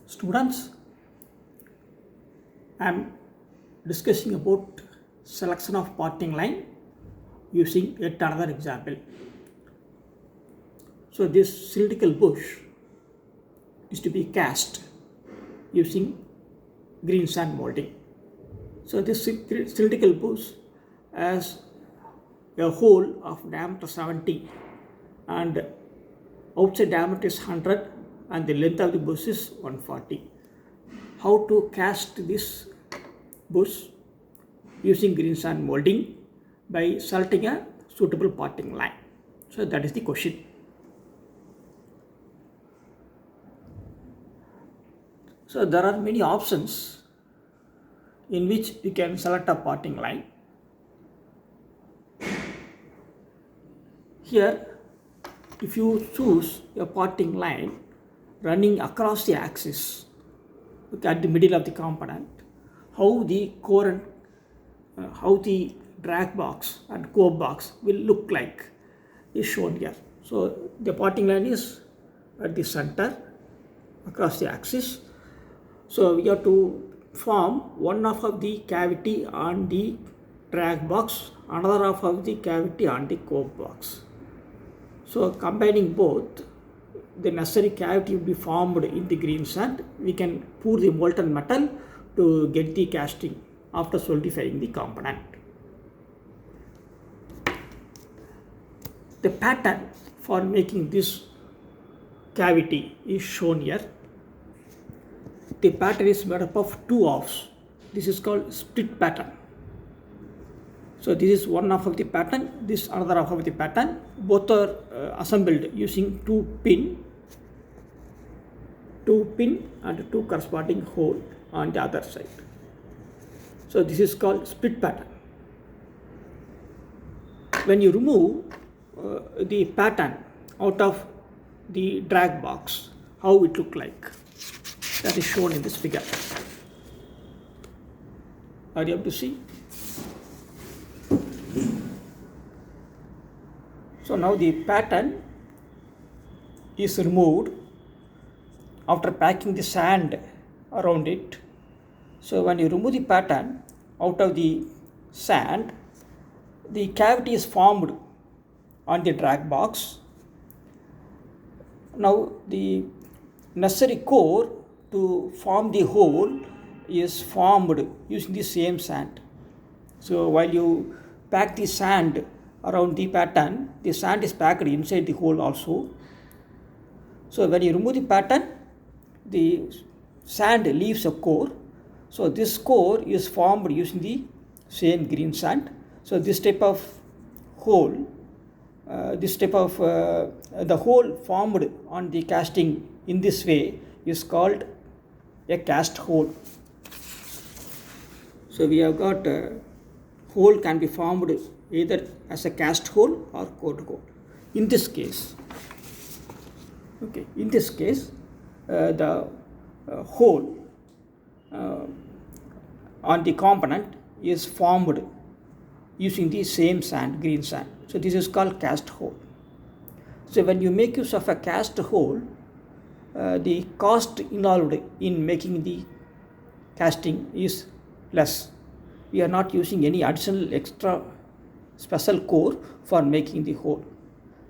Students, I am discussing about selection of parting line using yet another example. So this cylindrical bush is to be cast using green sand molding. So this cylindrical bush has a hole of diameter 70 and outside diameter is 100 and the length of the bush is 140. How to cast this bush using green sand molding? By selecting a suitable parting line. So that is the question. So there are many options in which you can select a parting line. Here, if you choose a parting line running across the axis, at the middle of the component, how the core and how the drag box and cope box will look like is shown here. So the parting line is at the center across the axis. So we have to form one half of the cavity on the drag box, another half of the cavity on the cope box. So combining both, the necessary cavity will be formed in the green sand. We can pour the molten metal to get the casting after solidifying the component. The pattern for making this cavity is shown here. The pattern is made up of two halves. This is called split pattern. So this is one half of the pattern, this another half of the pattern. Both are assembled using two pin and two corresponding hole on the other side. So this is called split pattern. When you remove the pattern out of the drag box, how it look like? That is shown in this figure. Are you able to see? So now the pattern is removed after packing the sand around it. So when you remove the pattern out of the sand, the cavity is formed on the drag box. Now the necessary core to form the hole is formed using the same sand. So while you pack the sand around the pattern, the sand is packed inside the hole also. So when you remove the pattern, the sand leaves a core. So this core is formed using the same green sand. So this type of hole, the hole formed on the casting in this way is called a cast hole. So we have got a hole can be formed either as a cast hole or cored hole. In this case, the hole on the component is formed using the same sand, green sand. So this is called cast hole. So when you make use of a cast hole, the cost involved in making the casting is less. We are not using any additional extra special core for making the hole.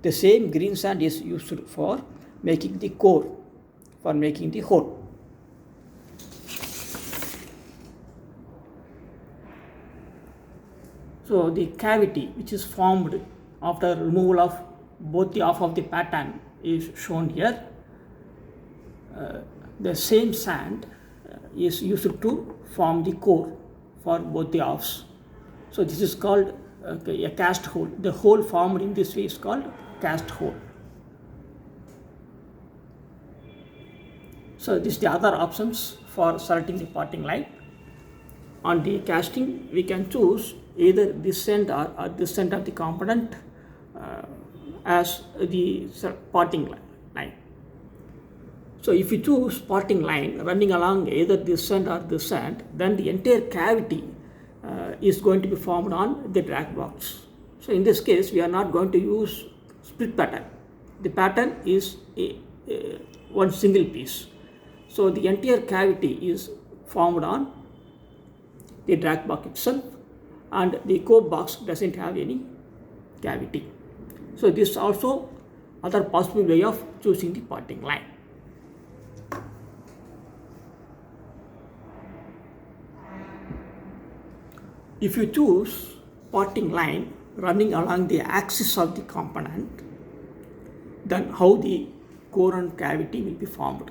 The same green sand is used for making the core, for making the hole. So the cavity which is formed after removal of both the half of the pattern is shown here. The same sand is used to form the core for both the halves. So this is called a cast hole. The hole formed in this way is called cast hole. So this is the other options for selecting the parting line. On the casting, we can choose either this end or this end of the component as the parting line. So if you choose parting line running along either this end or this end, then the entire cavity is going to be formed on the drag box. So in this case, we are not going to use split pattern. The pattern is one single piece. So the entire cavity is formed on the drag box itself, and the cope box doesn't have any cavity. So this is also other possible way of choosing the parting line. If you choose parting line running along the axis of the component, then how the core and cavity will be formed.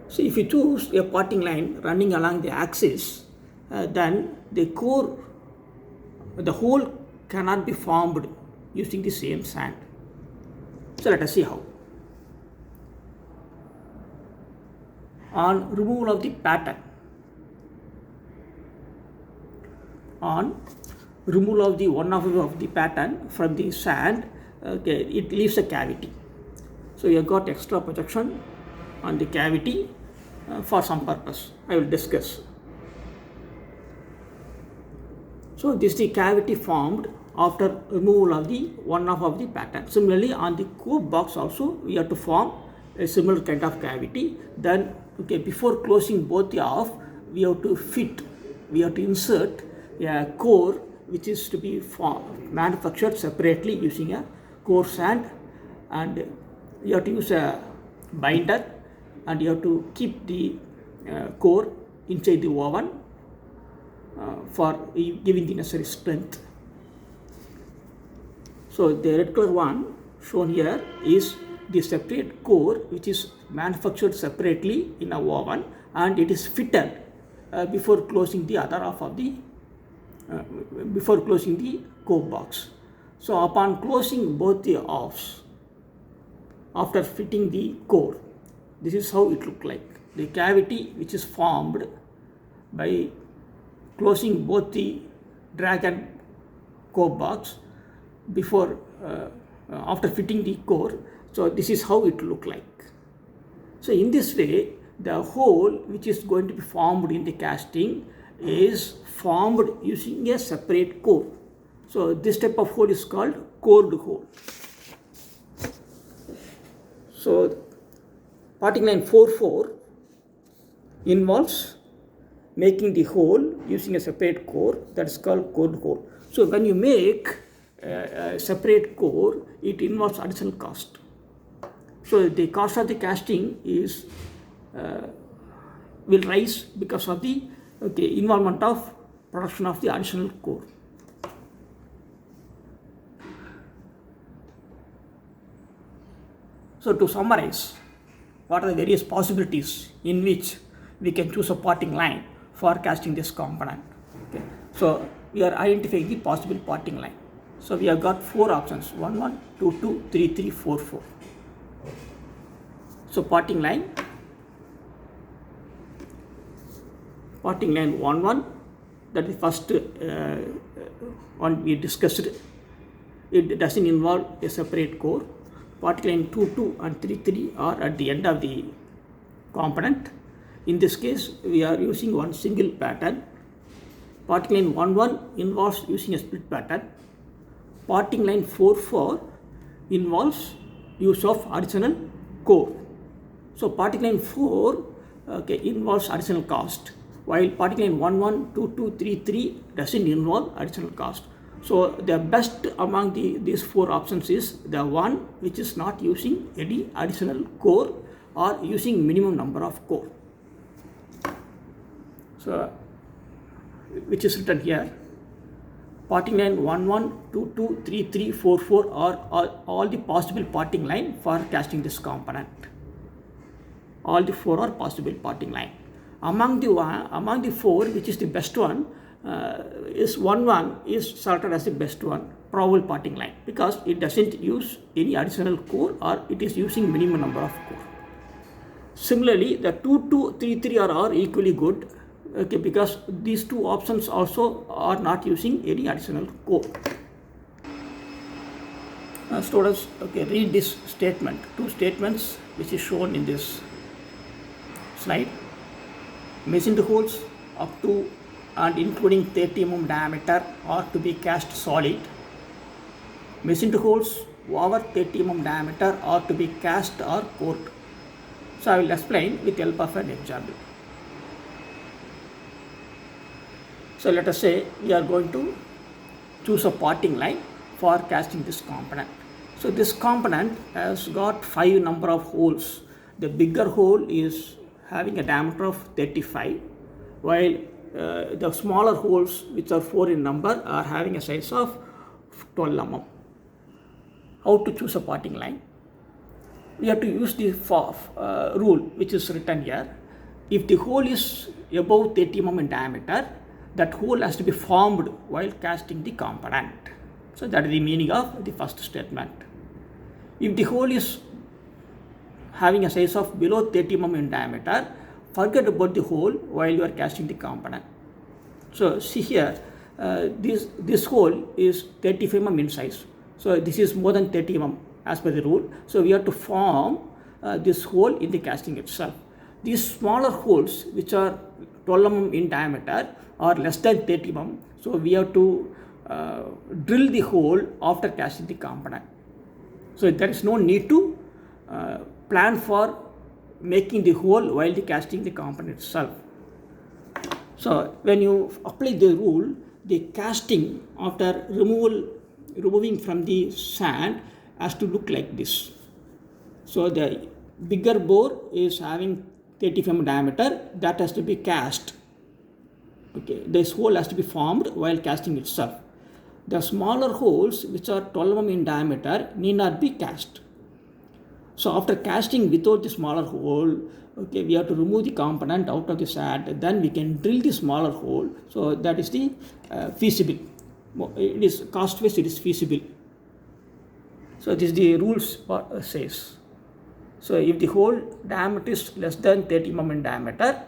So if you choose a parting line running along the axis, then the core, the hole cannot be formed using the same sand. So let us see how. On removal of the pattern, on removal of the one half of the pattern from the sand, okay, it leaves a cavity. So you have got extra projection on the cavity for some purpose. I will discuss. So this is the cavity formed after removal of the one half of the pattern. Similarly, on the cope box also we have to form a similar kind of cavity. Then, okay, before closing both the half, we have to insert a core which is to be manufactured separately using a core sand, and you have to use a binder, and you have to keep the core inside the oven for giving the necessary strength. So the red color one shown here is the separate core which is manufactured separately in a oven, and it is fitted before closing the other half of the before closing the cope box. So upon closing both the halves, after fitting the core, this is how it looks like. The cavity which is formed by closing both the drag and cope box before after fitting the core. So this is how it look like. So in this way, the hole which is going to be formed in the casting is formed using a separate core. So this type of hole is called cored hole. So parting line 4-4 involves making the hole using a separate core, that is called cored hole. So when you make a separate core, it involves additional cost. So the cost of the casting is will rise because of the involvement of production of the additional core. So to summarize, what are the various possibilities in which we can choose a parting line for casting this component? Okay. So we are identifying the possible parting line. So we have got 4 options: 1, 1, 2, 2, 3, 3, 4, 4. So parting line 1, 1, that is first one we discussed. It doesn't involve a separate core. Parting line 2, 2 and 3, 3 are at the end of the component. In this case, we are using one single pattern. Parting line 1, 1 involves using a split pattern. Parting line 4, 4 involves use of additional core. So parting line 4 involves additional cost, while parting line 1, 1, 2, 2, 3, 3 doesn't involve additional cost. So the best among these 4 options is the one which is not using any additional core or using minimum number of core. So which is written here. Parting line 1, 1, 2, 2, 3, 3, 4, 4 are all the possible parting line for casting this component. All the 4 are possible parting line. Among the 4, which is the best one, is 1, 1 is selected as the best one, probable parting line, because it doesn't use any additional core or it is using minimum number of core. Similarly, the 2, 2, 3, 3 are equally good, because these 2 options also are not using any additional core. Students, read this statement, 2 statements which is shown in this slide. Machined holes up to and including 30 mm diameter are to be cast solid. Machined holes over 30 mm diameter are to be cast or cored. So I will explain with the help of an example. So let us say we are going to choose a parting line for casting this component. So this component has got 5 number of holes. The bigger hole is having a diameter of 35, while the smaller holes, which are 4 in number, are having a size of 12 mm. How to choose a parting line? We have to use the rule which is written here. If the hole is above 30 mm in diameter, that hole has to be formed while casting the component. So that is the meaning of the first statement. If the hole is having a size of below 30 mm in diameter, forget about the hole while you are casting the component. So see here, this hole is 35 mm in size. So this is more than 30 mm as per the rule. So we have to form this hole in the casting itself. These smaller holes, which are 12 mm in diameter or less than 30 mm, so we have to drill the hole after casting the component. So there is no need to plan for making the hole while the casting the component itself. So when you apply the rule, the casting after removing from the sand has to look like this. So the bigger bore is having 35 mm diameter, that has to be cast. Okay, this hole has to be formed while casting itself. The smaller holes, which are 12 mm in diameter, need not be cast. So after casting without the smaller hole, okay, we have to remove the component out of the sand, then we can drill the smaller hole. So that is the feasible. It is cost wise, it is feasible. So this is the rules says. So if the hole diameter is less than 30 mm in diameter,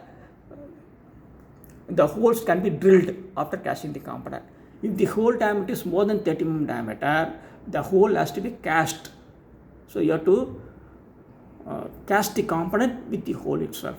the holes can be drilled after casting the component. If the hole diameter is more than 30 mm diameter, the hole has to be cast. So you have to cast the component with the hole itself.